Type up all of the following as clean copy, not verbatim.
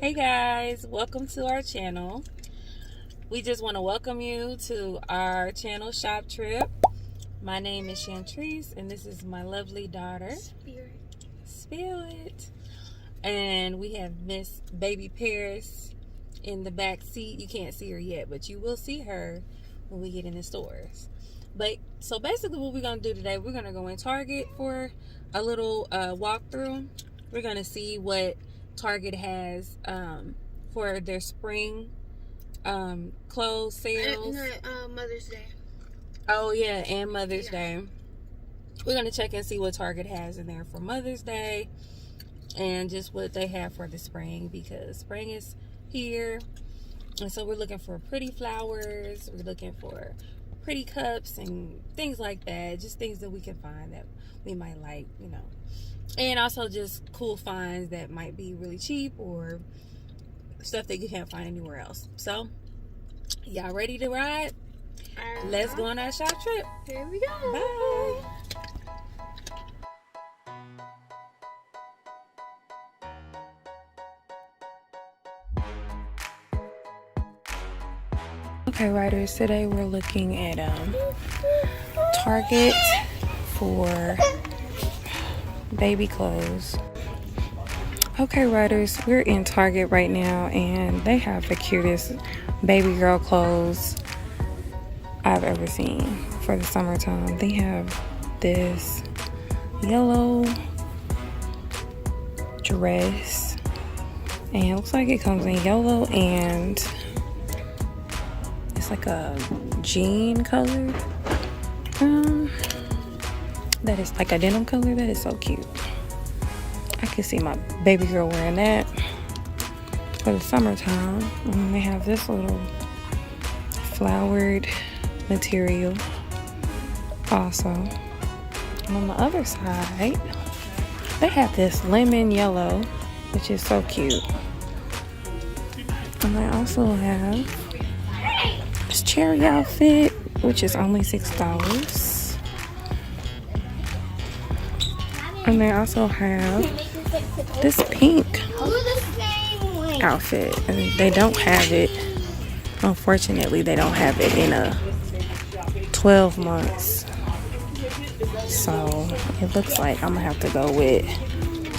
Hey guys, welcome to our channel. We just want to welcome you to our channel ShopTrip. My name is Chantrice and this is my lovely daughter Spirit. And we have Miss Baby Paris in the back seat. You can't see her yet, but you will see her when we get in the stores. But so basically what we're going to do today, we're going to go in Target for a little walkthrough. We're going to see what Target has for their spring clothes sales. Mother's Day. Oh yeah, and Mother's Day. We're gonna check and see what Target has in there for Mother's Day, and just what they have for the spring, because spring is here, and so we're looking for pretty flowers. We're looking for pretty cups and things like that. Just things that we can find that we might like, you know. And also just cool finds that might be really cheap or stuff that you can't find anywhere else. So, y'all ready to ride? Let's go on our shop trip. Here we go. Bye. Okay, riders, today we're looking at Target for baby clothes. Okay, riders, we're in Target right now and they have the cutest baby girl clothes I've ever seen for the summertime. They have this yellow dress and it looks like it comes in yellow and it's like a jean color. That is like a denim color. That is so cute. I can see my baby girl wearing that for the summertime. And they have this little flowered material also. And on the other side, they have this lemon yellow, which is so cute. And they also have this cherry outfit, which is only $6. And they also have this pink outfit, and they don't have it, unfortunately they don't have it in a 12 months, so it looks like I'm gonna have to go with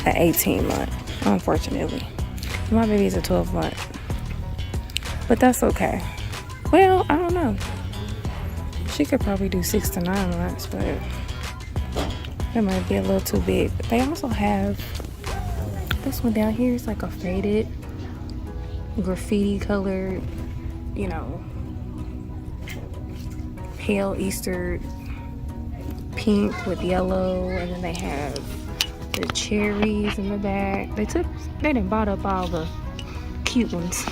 an 18 month, unfortunately. My baby's a 12 month, but that's okay. Well, I don't know, she could probably do 6 to 9 months, but it might be a little too big. But they also have this one down here. It's like a faded graffiti colored, you know, pale Easter pink with yellow. And then they have the cherries in the back. They didn't bought up all the cute ones.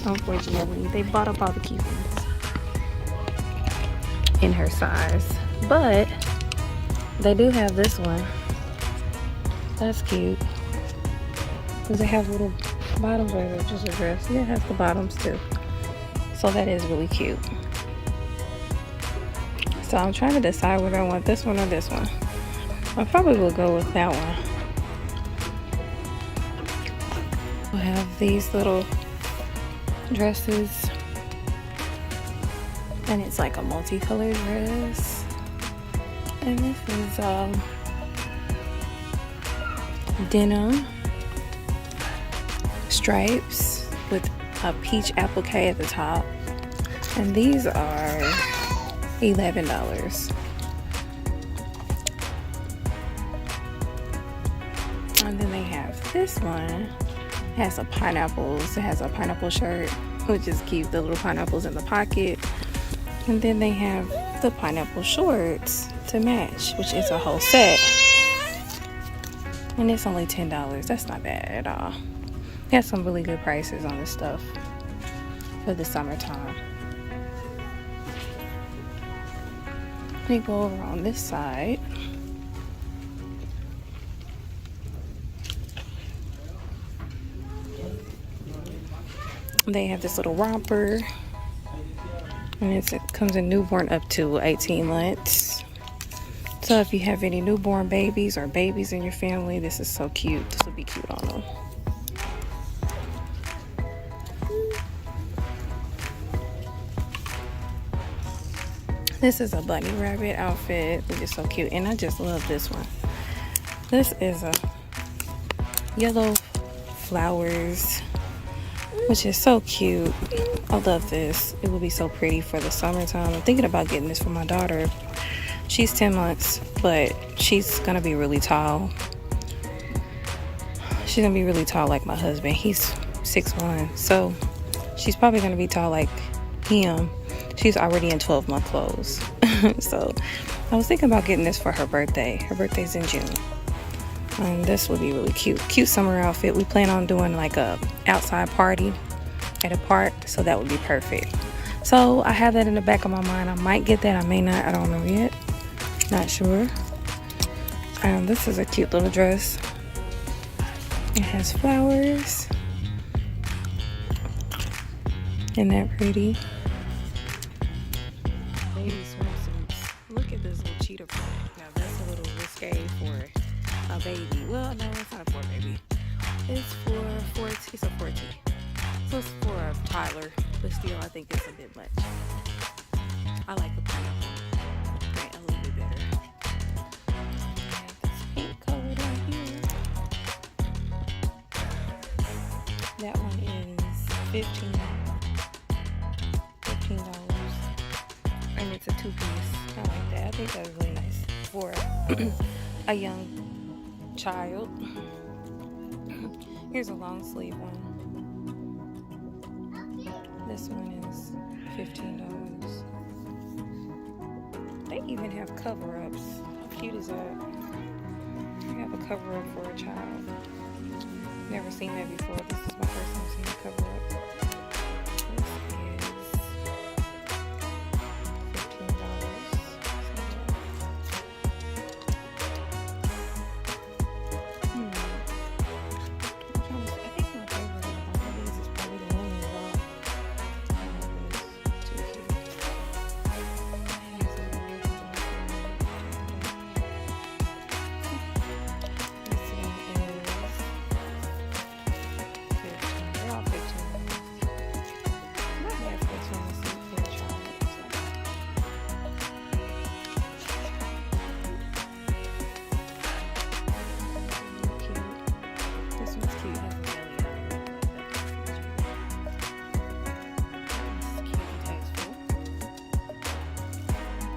Unfortunately, they bought up all the cute ones in her size. But they do have this one. That's cute. Does it have little bottoms, or is it just a dress? Yeah, it has the bottoms too. So that is really cute. So I'm trying to decide whether I want this one or this one. I probably will go with that one. We'll have these little dresses. And it's like a multicolored dress. And this is denim stripes with a peach applique at the top, and these are $11. And then they have this one. It has a pineapples. It has a pineapple shirt, which is cute. The little pineapples in the pocket. And then they have the pineapple shorts to match, which is a whole set. And it's only $10. That's not bad at all. They have some really good prices on this stuff for the summertime. Let me go over on this side. They have this little romper. And it comes in newborn up to 18 months. So if you have any newborn babies or babies in your family, this is so cute. This will be cute on them. This is a bunny rabbit outfit, which is so cute, and I just love this one. This is a yellow flowers, which is so cute. I love this. It will be so pretty for the summertime. I'm thinking about getting this for my daughter. She's 10 months, but she's gonna be really tall. She's gonna be really tall like my husband. He's 6'1", so she's probably gonna be tall like him. She's already in 12-month clothes. So I was thinking about getting this for her birthday. Her birthday's in June. And this would be really cute. Cute summer outfit. We plan on doing like a outside party at a park, so that would be perfect. So I have that in the back of my mind. I might get that, I may not, I don't know yet. Not sure. This is a cute little dress. It has flowers. Isn't that pretty? Baby swimsuits. Look at this little cheetah print. Now that's a little risque for a baby. Well, no, it's not for a baby. It's it's a 14. So it's for a toddler, but still I think it's a bit much. I like the print a little bit better. I have this pink color down here. That one is $15. And it's a two-piece. I like that. I think that was really nice for a young child. Here's a long sleeve one. This one is $15. They even have cover-ups. How cute is that? They have a cover-up for a child. Never seen that before. This is my first time seeing a cover-up.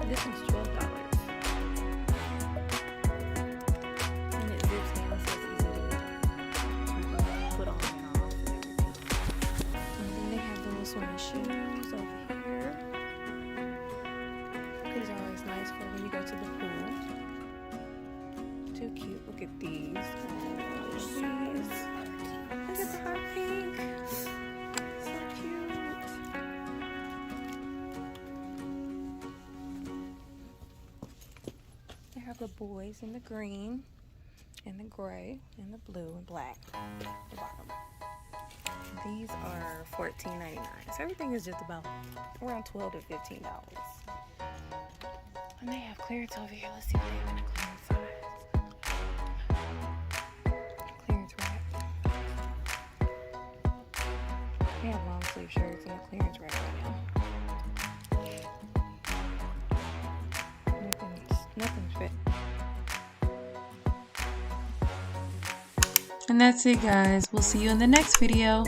This one's $12. And it zips down so it's easy to put on and off and everything. And then they have little swimming shoes over here. These are always nice for when you go to the pool. Too cute. Look at these. Look at the hot pink. So cute. They have the boys in the green and the gray and the blue and black at the bottom. These are $14.99. So everything is just about around $12 to $15. And they have clearance over here. Let's see what they have in the clearance size. Clearance rack. They have long sleeve shirts in the clearance rack right now. Nothing's fit. And that's it, guys. We'll see you in the next video.